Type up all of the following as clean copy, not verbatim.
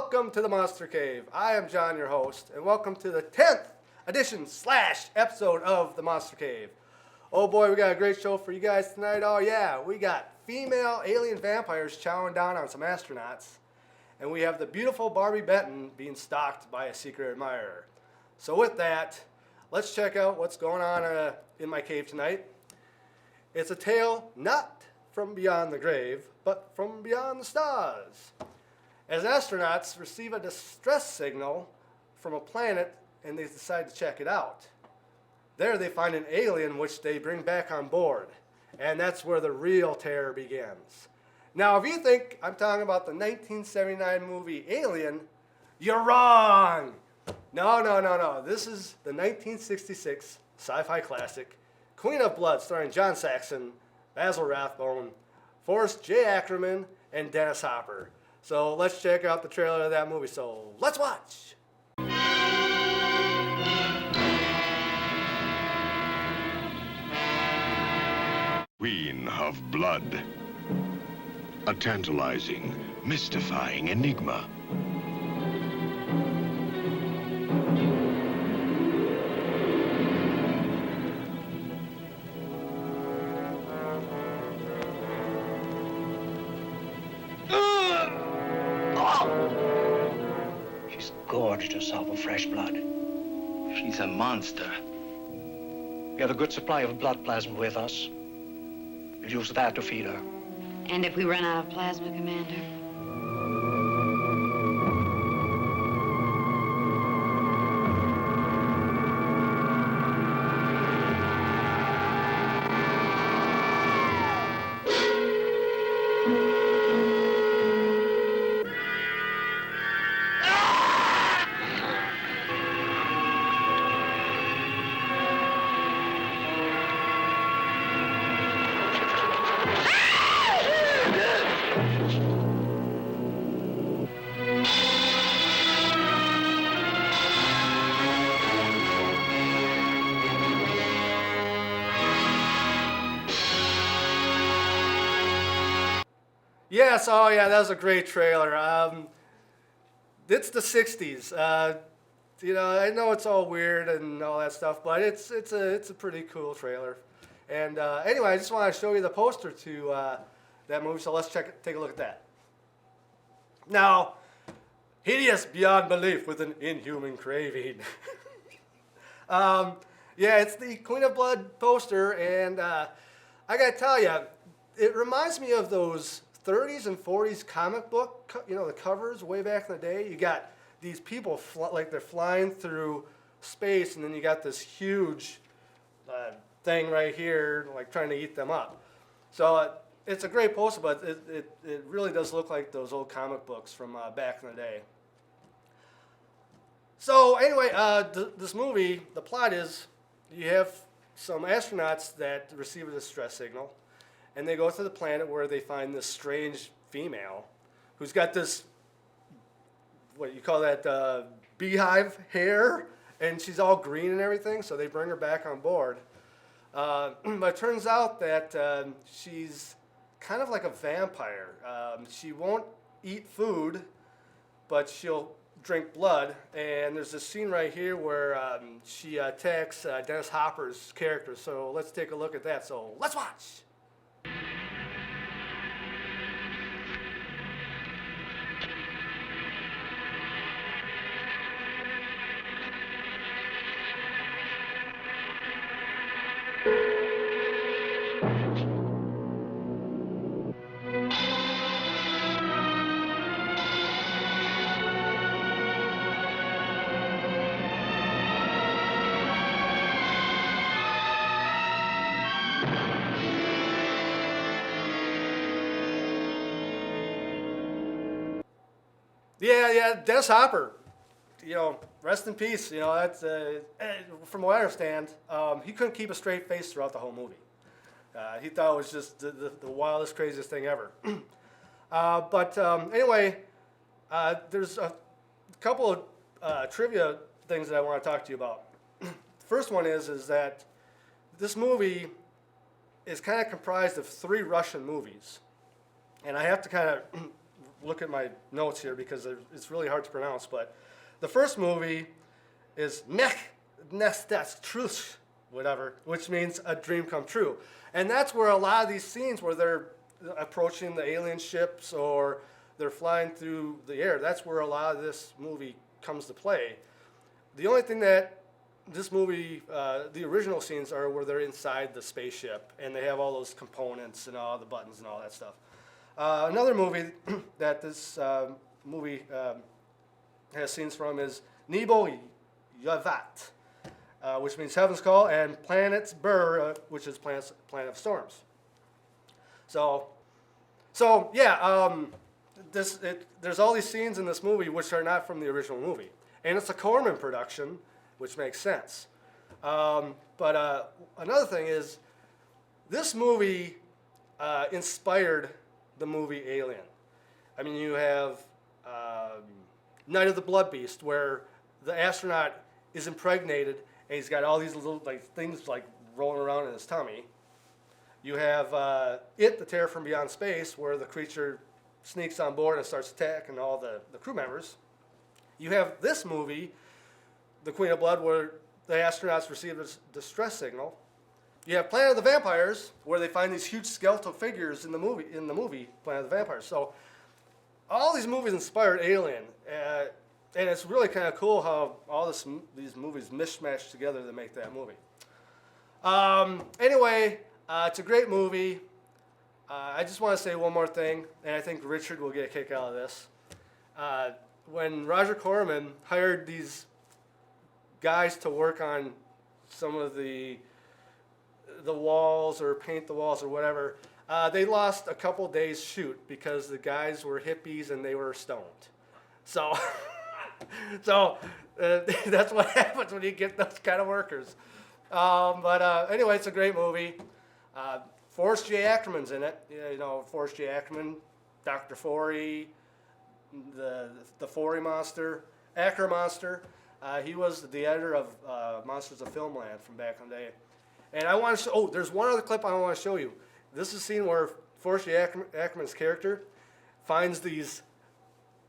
welcome to the Monster Cave. I am John, your host, and welcome to the 10th edition / episode of the Monster Cave. Oh boy, we got a great show for you guys tonight. Oh yeah, we got female alien vampires chowing down on some astronauts, and we have the beautiful Barbie Benton being stalked by a secret admirer. So with that, let's check out what's going on in my cave tonight. It's a tale not from beyond the grave, but from beyond the stars. As astronauts receive a distress signal from a planet and they decide to check it out. There they find an alien which they bring back on board. And that's where the real terror begins. Now, if you think I'm talking about the 1979 movie Alien, you're wrong. No. This is the 1966 sci-fi classic, Queen of Blood, starring John Saxon, Basil Rathbone, Forrest J. Ackerman, and Dennis Hopper. So let's check out the trailer of that movie. So let's watch. Queen of Blood. A tantalizing, mystifying enigma. She's gorged herself of fresh blood. She's a monster. We have a good supply of blood plasma with us. We'll use that to feed her. And if we run out of plasma, Commander? Yes, oh yeah, that was a great trailer. It's the 60s. I know it's all weird and all that stuff, but it's a pretty cool trailer. And anyway, I just want to show you the poster to that movie, so let's take a look at that. Now, hideous beyond belief with an inhuman craving. Yeah, it's the Queen of Blood poster, and I gotta tell you, it reminds me of those 30s and 40s comic book, the covers way back in the day. You got these people like they're flying through space, and then you got this huge thing right here, like trying to eat them up. So it's a great poster, but it really does look like those old comic books from back in the day. So anyway, this movie, the plot is you have some astronauts that receive a distress signal, and they go to the planet where they find this strange female who's got this, what you call that, beehive hair, and she's all green and everything, so they bring her back on board. But it turns out that she's kind of like a vampire. She won't eat food, but she'll drink blood. And there's this scene right here where she attacks Dennis Hopper's character. So let's take a look at that. So let's watch. Yeah, Dennis Hopper, rest in peace. That's from what I understand, he couldn't keep a straight face throughout the whole movie. He thought it was just the wildest, craziest thing ever. But anyway, there's a couple of trivia things that I want to talk to you about. The first one is that this movie is kind of comprised of 3 Russian movies. And I have to kind of look at my notes here because it's really hard to pronounce. But the first movie is Mech Nestas Truth, whatever, which means a dream come true. And that's where a lot of these scenes where they're approaching the alien ships or they're flying through the air, that's where a lot of this movie comes to play. The only thing that this movie, the original scenes are where they're inside the spaceship and they have all those components and all the buttons and all that stuff. Another movie that this movie has scenes from is Nebo Yavat, which means Heaven's Call, and Planet's Burr, which is Planet of Storms. So yeah, there's all these scenes in this movie which are not from the original movie. And it's a Corman production, which makes sense. But another thing is, this movie inspired the movie Alien. I mean, you have Night of the Blood Beast, where the astronaut is impregnated and he's got all these little things rolling around in his tummy. You have The Terror from Beyond Space, where the creature sneaks on board and starts attacking all the crew members. You have this movie, The Queen of Blood, where the astronauts receive a distress signal. You have Planet of the Vampires, where they find these huge skeletal figures in the movie Planet of the Vampires. So all these movies inspired Alien, and it's really kind of cool how all these movies mishmash together to make that movie. Anyway, it's a great movie. I just want to say one more thing, and I think Richard will get a kick out of this. When Roger Corman hired these guys to work on some of the walls or paint the walls or whatever, they lost a couple days shoot because the guys were hippies and they were stoned. So, that's what happens when you get those kind of workers. But anyway, it's a great movie. Forrest J. Ackerman's in it. You know, Forrest J. Ackerman, Dr. Forey, the Forey monster, Acker monster. He was the editor of Monsters of Filmland from back in the day. And I want to there's one other clip I want to show you. This is a scene where Forrest J. Ackerman's character finds these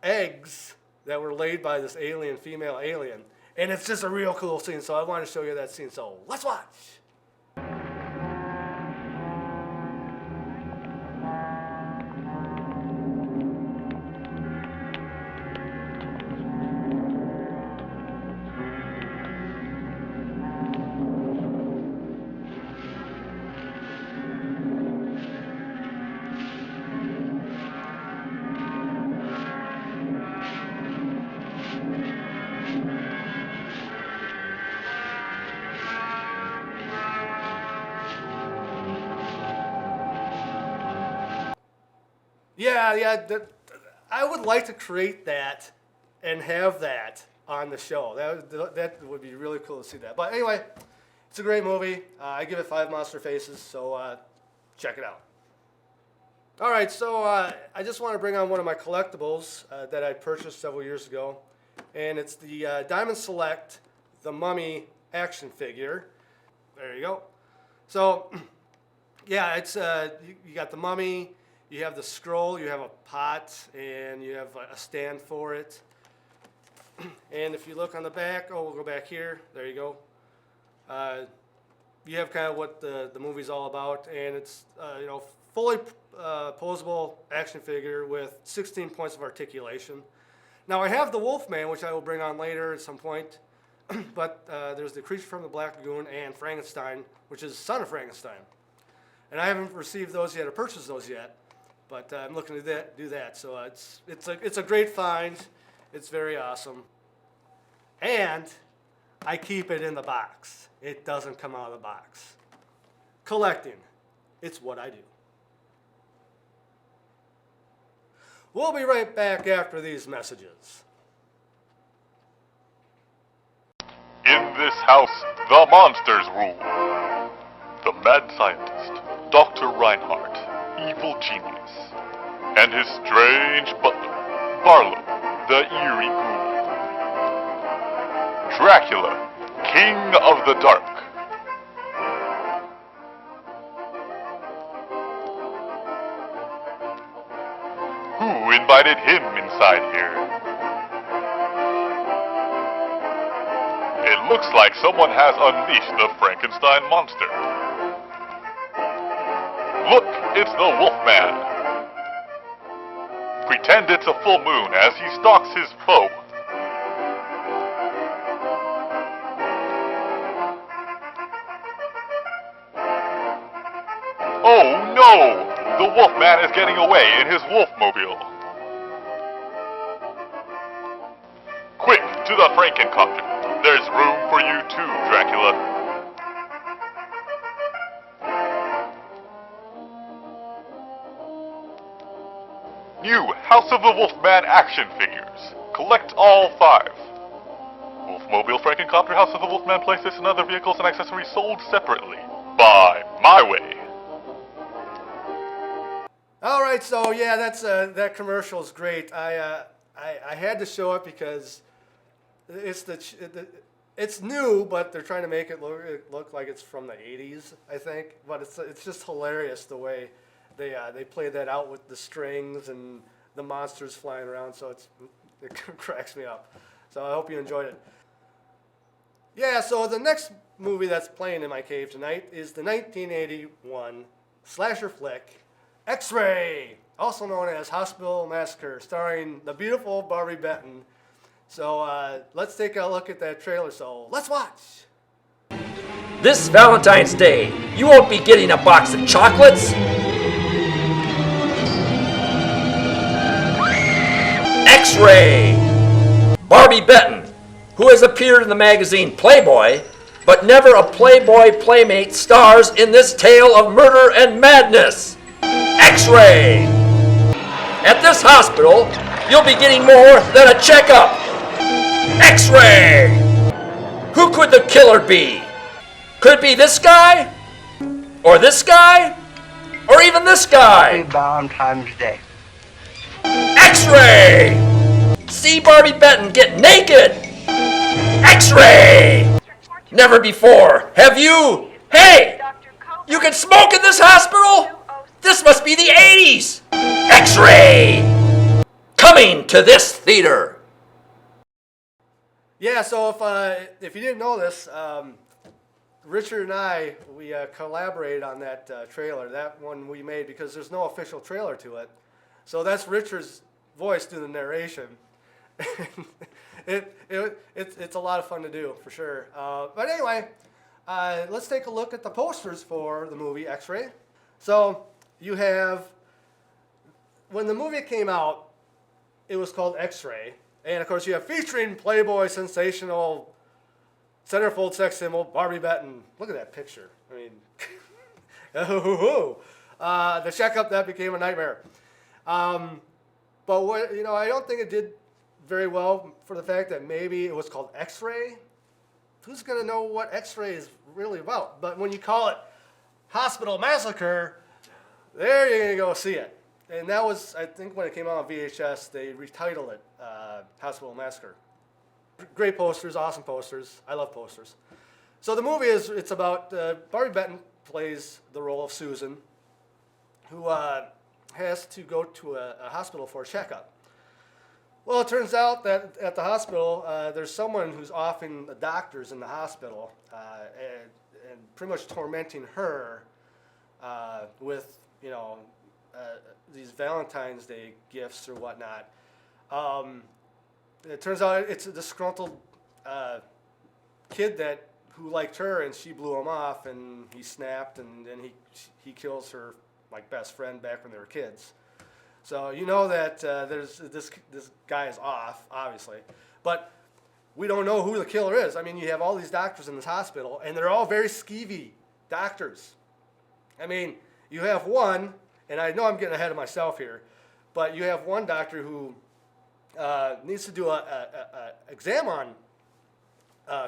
eggs that were laid by this female alien. And it's just a real cool scene, so I want to show you that scene. So let's watch. Yeah, I would like to create that and have that on the show. That would be really cool to see that. But anyway, it's a great movie. I give it 5 monster faces, so check it out. All right, so I just want to bring on one of my collectibles that I purchased several years ago, and it's the Diamond Select, the Mummy action figure. There you go. So, yeah, it's you got the Mummy. You have the scroll, you have a pot, and you have a stand for it. And if you look on the back, we'll go back here. There you go. You have kind of what the movie's all about, and it's fully posable action figure with 16 points of articulation. Now I have the Wolfman, which I will bring on later at some point, but there's the Creature from the Black Lagoon and Frankenstein, which is Son of Frankenstein. And I haven't received those yet or purchased those yet. But I'm looking to do that. So it's a great find. It's very awesome. And I keep it in the box. It doesn't come out of the box. Collecting. It's what I do. We'll be right back after these messages. In this house, the monsters rule. The mad scientist, Dr. Reinhardt, evil genius, and his strange butler, Barlow, the eerie ghoul. Dracula, king of the dark. Who in invited him inside here. It looks like someone has unleashed the Frankenstein monster. Look, it's the Wolfman. Pretend it's a full moon as he stalks his foe. Oh no! The Wolfman is getting away in his Wolfmobile. Quick, to the Frankencopter. There's room for you too, Dracula. New House of the Wolfman action figures. Collect all 5. Wolfmobile, Frankencopter, House of the Wolfman playstation, and other vehicles and accessories sold separately. Buy my way. All right, so yeah, that commercial is great. I had to show it because it's new, but they're trying to make it look like it's from the 80s, I think. But it's just hilarious the way they play that out with the strings and the monsters flying around. So it cracks me up. So I hope you enjoyed it. Yeah, so the next movie that's playing in my cave tonight is the 1981 slasher flick X-Ray, also known as Hospital Massacre, starring the beautiful Barbie Benton. So let's take a look at that trailer. So let's watch. This Valentine's Day, you won't be getting a box of chocolates. X-Ray! Barbie Benton, who has appeared in the magazine Playboy, but never a Playboy Playmate, stars in this tale of murder and madness. X-Ray! At this hospital, you'll be getting more than a checkup. X-Ray! Who could the killer be? Could it be this guy? Or this guy? Or even this guy? Happy Valentine's Day. X-Ray! See Barbie Benton get naked! X-Ray! Never before have you... Hey! You can smoke in this hospital? This must be the 80s! X-Ray! Coming to this theater. Yeah, so if you didn't know this, Richard and I, we collaborated on that trailer. That one we made because there's no official trailer to it. So that's Richard's voice doing the narration. It's a lot of fun to do, for sure. But anyway, let's take a look at the posters for the movie X-Ray. So you have, when the movie came out, it was called X-Ray. And of course you have featuring Playboy sensational centerfold sex symbol Barbie Benton. Look at that picture. I mean, the checkup, that became a nightmare. But what, I don't think it did very well for the fact that maybe it was called X-Ray. Who's going to know what X-Ray is really about? But when you call it Hospital Massacre, there you're going to go see it. And that was, I think, when it came out on VHS, they retitled it Hospital Massacre. Great posters, awesome posters. I love posters. So the movie it's about Barbie Benton plays the role of Susan, who has to go to a hospital for a checkup. Well, it turns out that at the hospital, there's someone who's offing the doctors in the hospital and pretty much tormenting her with, these Valentine's Day gifts or whatnot. It turns out it's a disgruntled kid who liked her, and she blew him off, and he snapped, and then he kills her best friend back when they were kids. So you know that there's this guy is off, obviously, but we don't know who the killer is. I mean, you have all these doctors in this hospital, and they're all very skeevy doctors. I mean, you have one, and I know I'm getting ahead of myself here, but you have one doctor who needs to do a exam on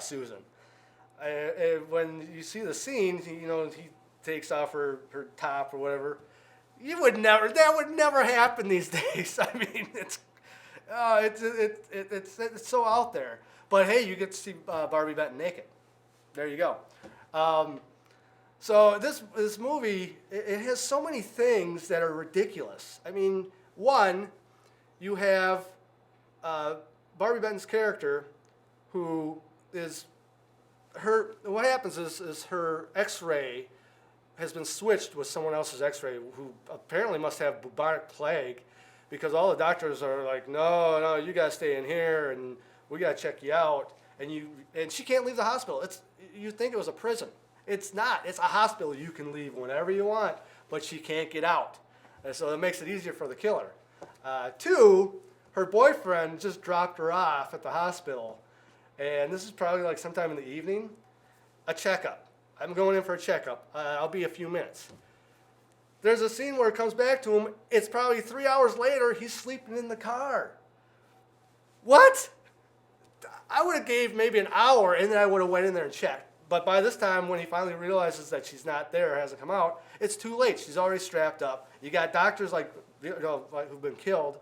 Susan. When you see the scene, he takes off her top or whatever. That would never happen these days. I mean, it's so out there. But hey, you get to see Barbie Benton naked. There you go. So this movie, it has so many things that are ridiculous. I mean, one, you have Barbie Benton's character, who is her. What happens is her X-ray has been switched with someone else's X-ray, who apparently must have bubonic plague, because all the doctors are like, no, you gotta stay in here, and we gotta check you out, and she can't leave the hospital. You think it was a prison. It's not. It's a hospital. You can leave whenever you want, but she can't get out, and so it makes it easier for the killer. 2, her boyfriend just dropped her off at the hospital, and this is probably like sometime in the evening, a checkup. I'm going in for a checkup. I'll be a few minutes. There's a scene where it comes back to him. It's probably 3 hours later. He's sleeping in the car. What? I would have gave maybe an hour, and then I would have went in there and checked. But by this time, when he finally realizes that she's not there, hasn't come out, it's too late. She's already strapped up. You got doctors like who've been killed.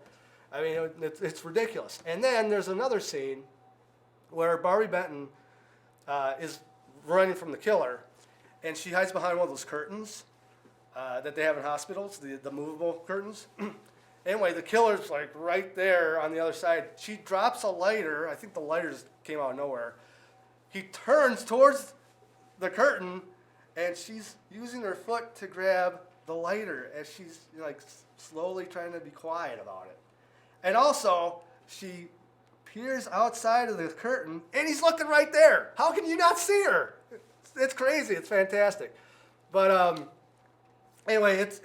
I mean, it's ridiculous. And then there's another scene where Barbie Benton is running from the killer, and she hides behind one of those curtains that they have in hospitals, the movable curtains. Anyway, the killer's like right there on the other side. She drops a lighter. I think the lighter just came out of nowhere. He turns towards the curtain, and she's using her foot to grab the lighter as she's like slowly trying to be quiet about it. And also, she peers outside of the curtain, and he's looking right there. How can you not see her? It's crazy. It's fantastic. But anyway, it's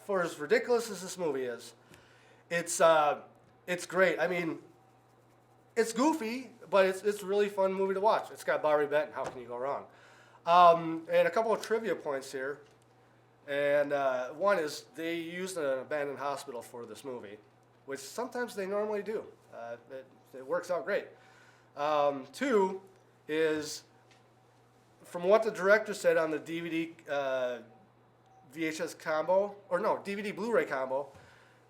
for as ridiculous as this movie is, it's great. I mean, it's goofy, but it's a really fun movie to watch. It's got Barbie Benton. How can you go wrong? And a couple of trivia points here. And one is they used an abandoned hospital for this movie, which sometimes they normally do. It works out great. 2 is, from what the director said on the DVD VHS combo, or no, DVD Blu-ray combo,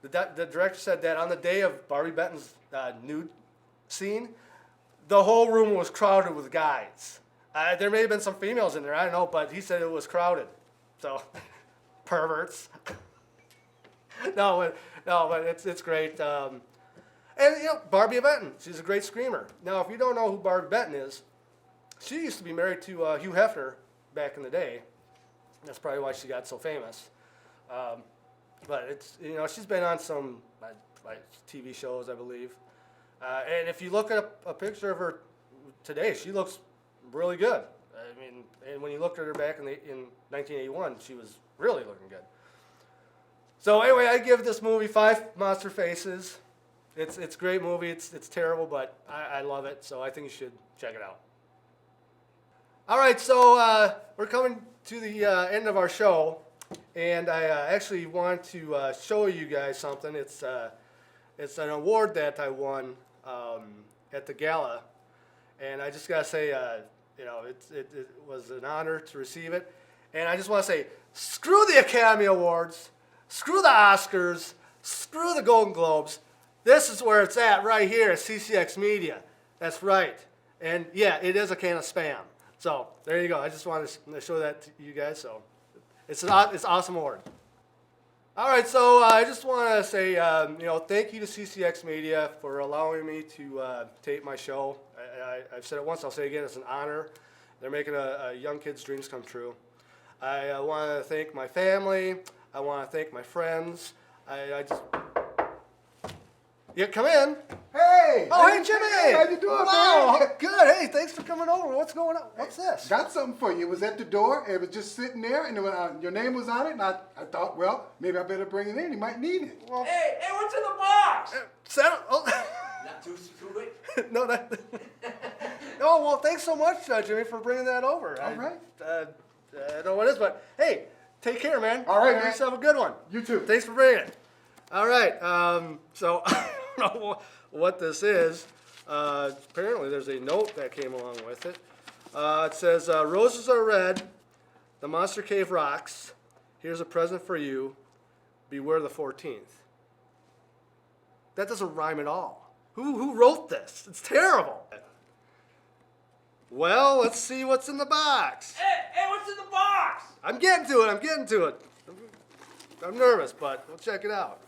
the director said that on the day of Barbie Benton's nude scene, the whole room was crowded with guys. There may have been some females in there, I don't know, but he said it was crowded. So, perverts. no, but it's great. And Barbie Benton, she's a great screamer. Now, if you don't know who Barbie Benton is, she used to be married to Hugh Hefner back in the day. That's probably why she got so famous. But it's she's been on some like TV shows, I believe. And if you look at a picture of her today, she looks really good. I mean, and when you looked at her back in 1981, she was really looking good. So anyway, I give this movie 5 monster faces. It's a great movie. It's terrible, but I love it. So I think you should check it out. All right, so we're coming to the end of our show, and I actually want to show you guys something. It's an award that I won at the gala, and I just gotta say, it was an honor to receive it. And I just want to say, screw the Academy Awards, screw the Oscars, screw the Golden Globes. This is where it's at right here at CCX Media. That's right. And yeah, it is a can of Spam. So there you go. I just wanted to show that to you guys. So it's an awesome award. All right, so I just want to say, thank you to CCX Media for allowing me to tape my show. I've said it once, I'll say it again, it's an honor. They're making a young kid's dreams come true. I want to thank my family. I want to thank my friends. Yeah, come in. Hey! Oh, hey, Jimmy! Hey, how you doing, wow, man? good. Hey, thanks for coming over. What's going on? What's this? Got something for you. It was at the door. It was just sitting there, and your name was on it, and I thought, well, maybe I better bring it in. You might need it. Well, Hey, what's in the box? Not too late. No, no, well, thanks so much, Jimmy, for bringing that over. All right. I don't know what it is, but hey, take care, man. All right, Have man. yourself a good one. You too. Thanks for bringing it. All right, so I don't know what this is. Apparently, there's a note that came along with it. It says, roses are red, the Monster Cave rocks. Here's a present for you. Beware the 14th. That doesn't rhyme at all. Who wrote this? It's terrible. Well, let's see what's in the box. Hey, what's in the box? I'm getting to it. I'm nervous, but we'll check it out.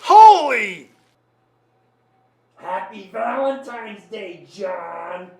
Holy! Happy Valentine's Day, John!